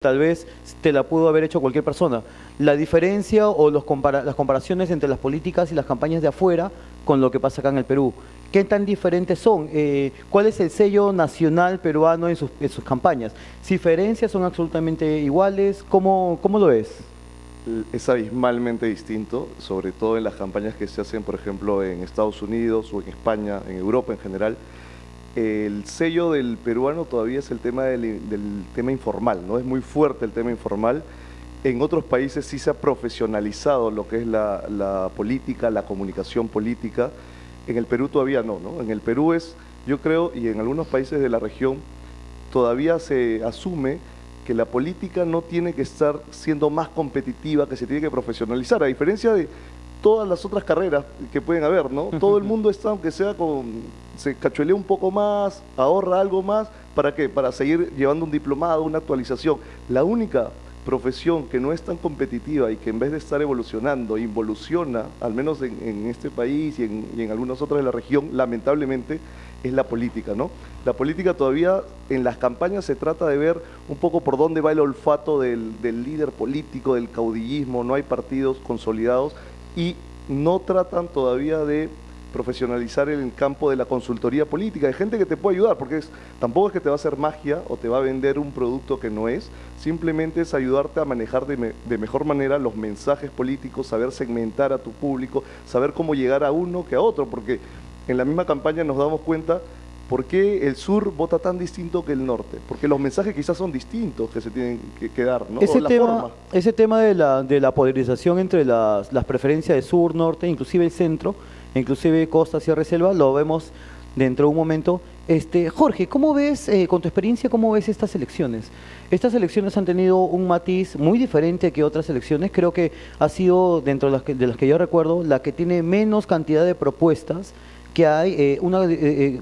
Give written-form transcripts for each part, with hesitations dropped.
tal vez te la pudo haber hecho cualquier persona. La diferencia o las comparaciones entre las políticas y las campañas de afuera con lo que pasa acá en el Perú. ¿Qué tan diferentes son? ¿Cuál es el sello nacional peruano en sus campañas? ¿Diferencias son absolutamente iguales? ¿Cómo lo ves? Es abismalmente distinto, sobre todo en las campañas que se hacen, por ejemplo, en Estados Unidos o en España, en Europa en general. El sello del peruano todavía es el tema del tema informal, ¿no? Es muy fuerte el tema informal. En otros países sí se ha profesionalizado lo que es la política, la comunicación política. En el Perú todavía no, ¿no? En el Perú es, yo creo, y en algunos países de la región, todavía se asume que la política no tiene que estar siendo más competitiva, que se tiene que profesionalizar, a diferencia de todas las otras carreras que pueden haber, ¿no? Todo el mundo está, aunque sea se cachuelea un poco más, ahorra algo más, ¿para qué? Para seguir llevando un diplomado, una actualización. La única profesión que no es tan competitiva y que en vez de estar evolucionando, involuciona, al menos en este país y en algunas otras de la región, lamentablemente, es la política, ¿no? La política todavía en las campañas se trata de ver un poco por dónde va el olfato del líder político, del caudillismo, no hay partidos consolidados y no tratan todavía de profesionalizar el campo de la consultoría política, de gente que te puede ayudar, porque tampoco es que te va a hacer magia o te va a vender un producto que no es, simplemente es ayudarte a manejar de mejor manera los mensajes políticos, saber segmentar a tu público, saber cómo llegar a uno que a otro, porque en la misma campaña nos damos cuenta por qué el sur vota tan distinto que el norte, porque los mensajes quizás son distintos que se tienen que dar, ¿no? Ese tema de la polarización entre las preferencias de sur, norte, inclusive el centro, inclusive costa, sierra y selva, lo vemos dentro de un momento. Jorge, ¿cómo ves, con tu experiencia, cómo ves estas elecciones? Estas elecciones han tenido un matiz muy diferente que otras elecciones. Creo que ha sido, dentro de las que yo recuerdo, la que tiene menos cantidad de propuestas, que hay una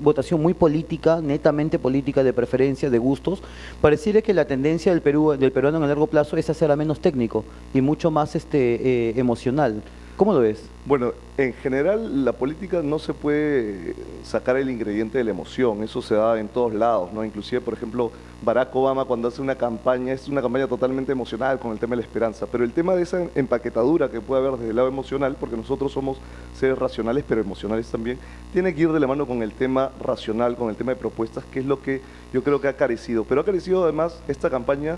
votación muy política, netamente política, de preferencia, de gustos. Pareciera que la tendencia del peruano en el largo plazo es hacer a menos técnico y mucho más emocional. ¿Cómo lo ves? Bueno, en general la política no se puede sacar el ingrediente de la emoción, eso se da en todos lados, ¿no? Inclusive, por ejemplo, Barack Obama cuando hace una campaña, es una campaña totalmente emocional con el tema de la esperanza, pero el tema de esa empaquetadura que puede haber desde el lado emocional, porque nosotros somos seres racionales, pero emocionales también, tiene que ir de la mano con el tema racional, con el tema de propuestas, que es lo que yo creo que ha carecido. Pero ha carecido además esta campaña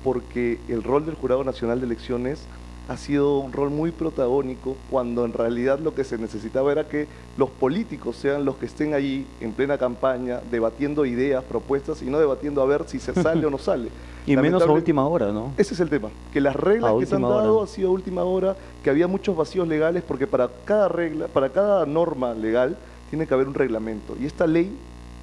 porque el rol del Jurado Nacional de Elecciones ha sido un rol muy protagónico cuando en realidad lo que se necesitaba era que los políticos sean los que estén allí en plena campaña debatiendo ideas, propuestas y no debatiendo a ver si se sale o no sale. Y menos a última hora, ¿no? Ese es el tema, que las reglas que se han dado han sido a última hora, que había muchos vacíos legales porque para cada regla, para cada norma legal tiene que haber un reglamento y esta ley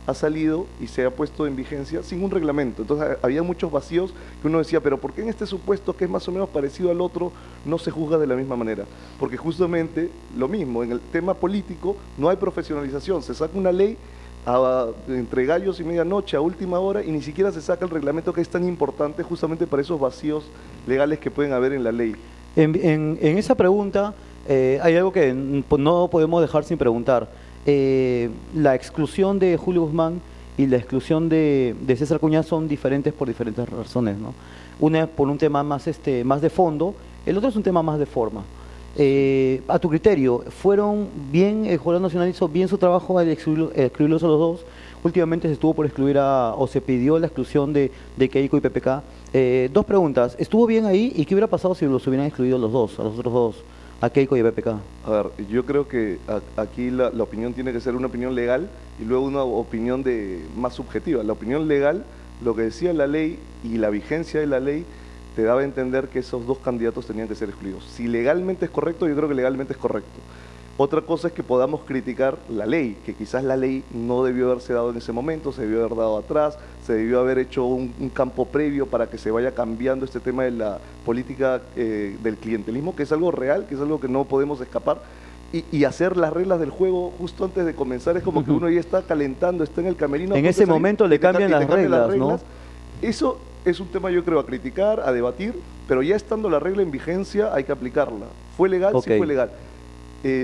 ha salido y se ha puesto en vigencia sin un reglamento. Entonces había muchos vacíos que uno decía, pero ¿por qué en este supuesto que es más o menos parecido al otro no se juzga de la misma manera? Porque justamente lo mismo, en el tema político no hay profesionalización, se saca una ley entre gallos y medianoche a última hora y ni siquiera se saca el reglamento que es tan importante justamente para esos vacíos legales que pueden haber en la ley. En esa pregunta hay algo que no podemos dejar sin preguntar. La exclusión de Julio Guzmán y la exclusión de César Acuña son diferentes por diferentes razones, ¿no? Una por un tema más de fondo, el otro es un tema más de forma. A tu criterio, ¿fueron bien, el Jurado Nacional hizo bien su trabajo al excluirlos a los dos? Últimamente se estuvo por excluir o se pidió la exclusión de Keiko y PPK. Dos preguntas, ¿estuvo bien ahí y qué hubiera pasado si los hubieran excluido a los otros dos? A Keiko y a PPK. A ver, yo creo que aquí la opinión tiene que ser una opinión legal y luego una opinión más subjetiva. La opinión legal, lo que decía la ley y la vigencia de la ley, te daba a entender que esos dos candidatos tenían que ser excluidos. Si legalmente es correcto, yo creo que legalmente es correcto. Otra cosa es que podamos criticar la ley, que quizás la ley no debió haberse dado en ese momento, se debió haber dado atrás, se debió haber hecho un campo previo para que se vaya cambiando este tema de la política del clientelismo, que es algo real, que es algo que no podemos escapar, y hacer las reglas del juego justo antes de comenzar es como que uno ya está calentando, está en el camerino. En ese momento le cambian las reglas, ¿no? Eso es un tema, yo creo, a criticar, a debatir, pero ya estando la regla en vigencia hay que aplicarla. ¿Fue legal? Sí fue legal.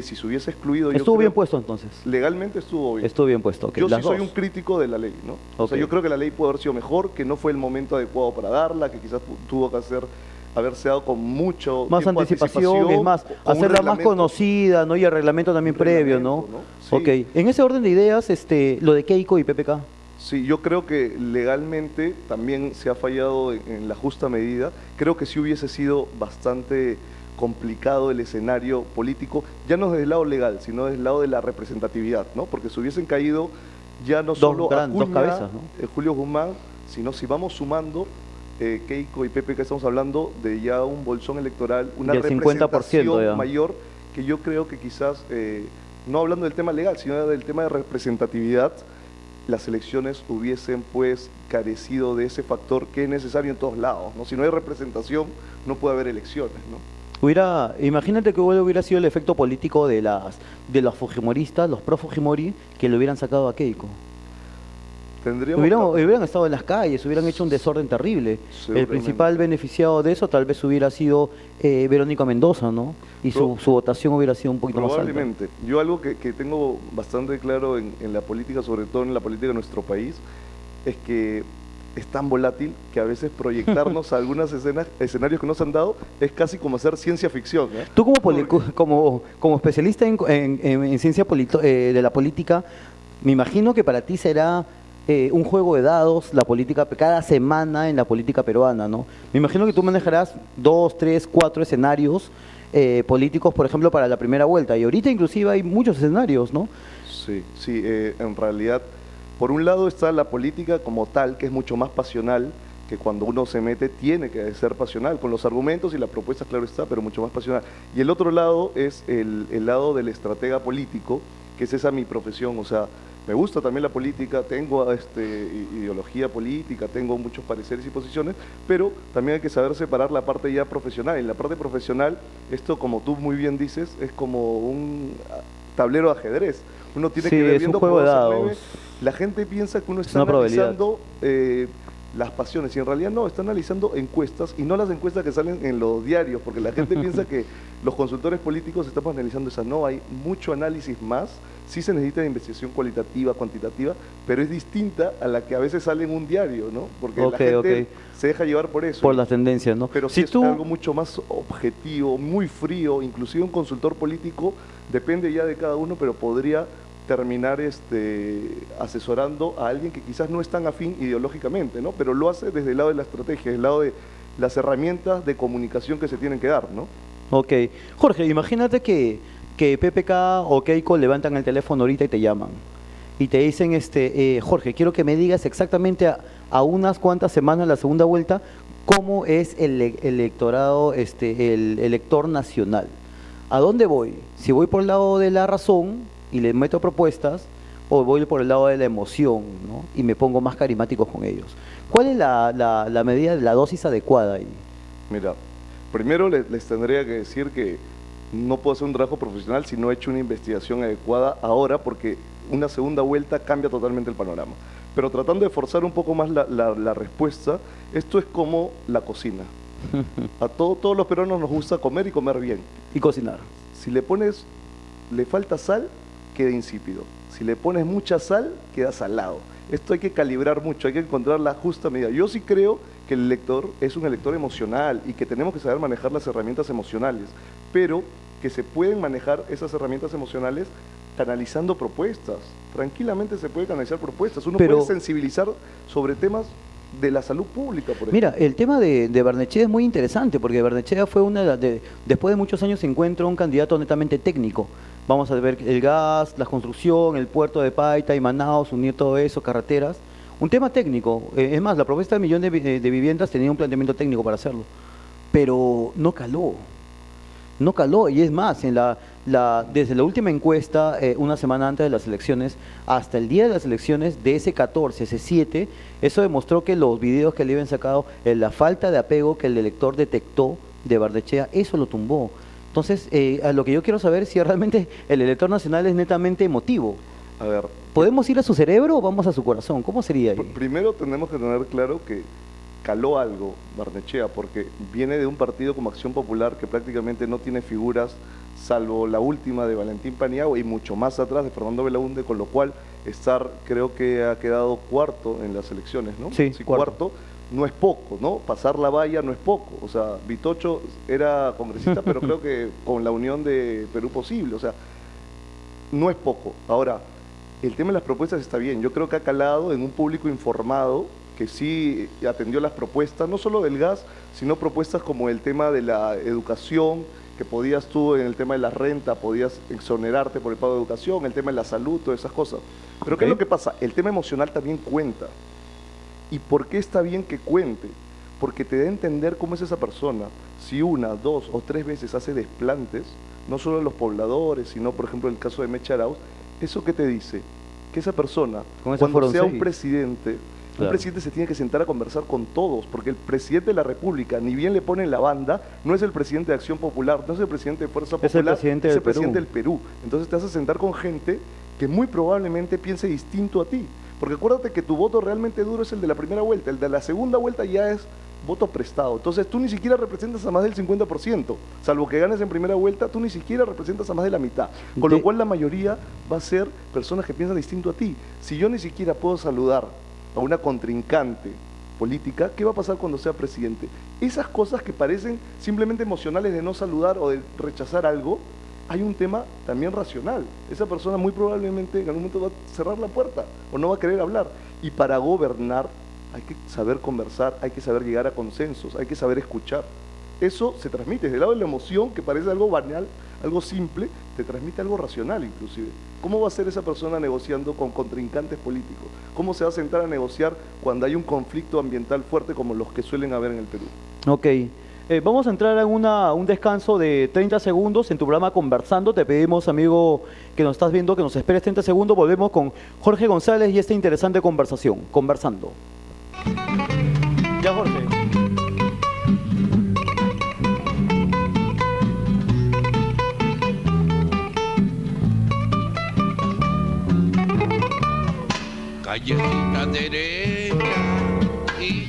si se hubiese excluido... Estuvo bien puesto entonces. Legalmente estuvo bien. Estuvo bien puesto. Okay. Yo sí soy un crítico de la ley, ¿no? O sea, yo creo que la ley pudo haber sido mejor, que no fue el momento adecuado para darla, que quizás tuvo que haberse dado con mucho más anticipación, es más, hacerla más conocida, ¿no? Y el reglamento también previo, ¿no? Sí. Ok. En ese orden de ideas, lo de Keiko y PPK. Sí, yo creo que legalmente también se ha fallado en la justa medida. Creo que sí hubiese sido bastante complicado el escenario político, ya no desde el lado legal, sino desde el lado de la representatividad, ¿no? Porque se hubiesen caído ya no solo dos cabezas, ¿no? Julio Guzmán, sino si vamos sumando Keiko y Pepe, que estamos hablando de ya un bolsón electoral, una representación mayor, que yo creo que quizás, no hablando del tema legal, sino del tema de representatividad, las elecciones hubiesen pues carecido de ese factor que es necesario en todos lados, ¿no? Si no hay representación, no puede haber elecciones, ¿no? Imagínate que hubiera sido el efecto político de los fujimoristas, los pro Fujimori, que le hubieran sacado a Keiko. Hubieran estado en las calles, hubieran hecho un desorden terrible. El principal beneficiado de eso tal vez hubiera sido Verónica Mendoza, ¿no? Y su votación hubiera sido un poquito más alta. Probablemente. Yo algo que tengo bastante claro en la política, sobre todo en la política de nuestro país, es que es tan volátil que a veces proyectarnos a algunos escenarios que nos han dado es casi como hacer ciencia ficción, ¿eh? Tú como especialista en ciencia de la política, me imagino que para ti será un juego de dados la política cada semana en la política peruana, ¿no? Me imagino que tú manejarás 2, 3, 4 escenarios políticos, por ejemplo, para la primera vuelta. Y ahorita inclusive hay muchos escenarios, ¿no? Sí, en realidad... Por un lado está la política como tal, que es mucho más pasional, que cuando uno se mete tiene que ser pasional, con los argumentos y las propuestas, claro está, pero mucho más pasional. Y el otro lado es el lado del estratega político, que es esa mi profesión, o sea, me gusta también la política, tengo ideología política, tengo muchos pareceres y posiciones, pero también hay que saber separar la parte ya profesional. En la parte profesional, esto como tú muy bien dices, es como un tablero de ajedrez. Uno tiene que ver viendo juego de dados. La gente piensa que uno está analizando las pasiones y en realidad no, está analizando encuestas y no las encuestas que salen en los diarios, porque la gente piensa que los consultores políticos estamos analizando esas. No, hay mucho análisis más, sí se necesita de investigación cualitativa, cuantitativa, pero es distinta a la que a veces sale en un diario, ¿no? Porque la gente se deja llevar por eso. Por las tendencias, ¿no? Pero si es algo mucho más objetivo, muy frío, inclusive un consultor político, depende ya de cada uno, pero podría terminar asesorando a alguien que quizás no es tan afín ideológicamente, ¿no? Pero lo hace desde el lado de la estrategia, desde el lado de las herramientas de comunicación que se tienen que dar, ¿no? Ok. Jorge, imagínate que PPK o Keiko levantan el teléfono ahorita y te llaman. Y te dicen, Jorge, quiero que me digas exactamente a unas cuantas semanas la segunda vuelta, cómo es el electorado, el elector nacional. ¿A dónde voy? Si voy por el lado de la razón y le meto propuestas, o voy por el lado de la emoción, ¿no? Y me pongo más carismático con ellos. ¿Cuál es la medida de la dosis adecuada ahí? Mira, primero les tendría que decir que no puedo hacer un trabajo profesional si no he hecho una investigación adecuada ahora, porque una segunda vuelta cambia totalmente el panorama. Pero tratando de forzar un poco más la respuesta, esto es como la cocina. A todos los peruanos nos gusta comer y comer bien. Y cocinar. Si le falta sal, queda insípido. Si le pones mucha sal, queda salado. Esto hay que calibrar mucho, hay que encontrar la justa medida. Yo sí creo que el elector es un elector emocional y que tenemos que saber manejar las herramientas emocionales, pero que se pueden manejar esas herramientas emocionales canalizando propuestas. Tranquilamente se puede canalizar propuestas. Uno puede sensibilizar sobre temas de la salud pública, por ejemplo. Mira, el tema de Barnechea es muy interesante, porque Barnechea fue después de muchos años se encuentra un candidato netamente técnico. Vamos a ver el gas, la construcción, el puerto de Paita y Manaos, unir todo eso, carreteras. Un tema técnico. Es más, la propuesta de millón de viviendas tenía un planteamiento técnico para hacerlo. Pero no caló. No caló. Y es más, desde la última encuesta, una semana antes de las elecciones, hasta el día de las elecciones, de ese 14, ese 7, eso demostró que los videos que le habían sacado, la falta de apego que el elector detectó de Barnechea, eso lo tumbó. Entonces, a lo que yo quiero saber es si realmente el elector nacional es netamente emotivo. A ver, ¿podemos ir a su cerebro o vamos a su corazón? ¿Cómo sería ahí? Primero tenemos que tener claro que caló algo Barnechea, porque viene de un partido como Acción Popular que prácticamente no tiene figuras, salvo la última de Valentín Paniagua y mucho más atrás de Fernando Belaúnde, con lo cual creo que ha quedado cuarto en las elecciones, ¿no? Sí, cuarto. No es poco, ¿no? Pasar la valla no es poco. O sea, Vitocho era congresista, pero creo que con la unión de Perú Posible, o sea, no es poco. Ahora, el tema de las propuestas está bien. Yo creo que ha calado en un público informado que sí atendió las propuestas, no solo del gas, sino propuestas como el tema de la educación, que podías tú en el tema de la renta, podías exonerarte por el pago de educación, el tema de la salud, todas esas cosas. Pero ¿qué es lo que pasa? El tema emocional también cuenta. ¿Y por qué está bien que cuente? Porque te da a entender cómo es esa persona. Si una, dos o tres veces hace desplantes, no solo a los pobladores, sino por ejemplo en el caso de Mecha Arauz, ¿eso qué te dice? Que esa persona, cuando sea un presidente se tiene que sentar a conversar con todos, porque el presidente de la República, ni bien le ponen la banda, no es el presidente de Acción Popular, no es el presidente de Fuerza Popular, es el presidente del Perú. Entonces te vas a sentar con gente que muy probablemente piense distinto a ti. Porque acuérdate que tu voto realmente duro es el de la primera vuelta, el de la segunda vuelta ya es voto prestado. Entonces tú ni siquiera representas a más del 50%, salvo que ganes en primera vuelta, tú ni siquiera representas a más de la mitad. Con lo cual la mayoría va a ser personas que piensan distinto a ti. Si yo ni siquiera puedo saludar a una contrincante política, ¿qué va a pasar cuando sea presidente? Esas cosas que parecen simplemente emocionales de no saludar o de rechazar algo, hay un tema también racional. Esa persona muy probablemente en algún momento va a cerrar la puerta o no va a querer hablar. Y para gobernar hay que saber conversar, hay que saber llegar a consensos, hay que saber escuchar. Eso se transmite desde el lado de la emoción, que parece algo banal, algo simple, te transmite algo racional inclusive. ¿Cómo va a ser esa persona negociando con contrincantes políticos? ¿Cómo se va a sentar a negociar cuando hay un conflicto ambiental fuerte como los que suelen haber en el Perú? Ok. Vamos a entrar en un descanso de 30 segundos en tu programa Conversando. Te pedimos, amigo, que nos estás viendo, que nos esperes 30 segundos. Volvemos con Jorge González y esta interesante conversación. Conversando. Ya, Jorge. Callecita derecha y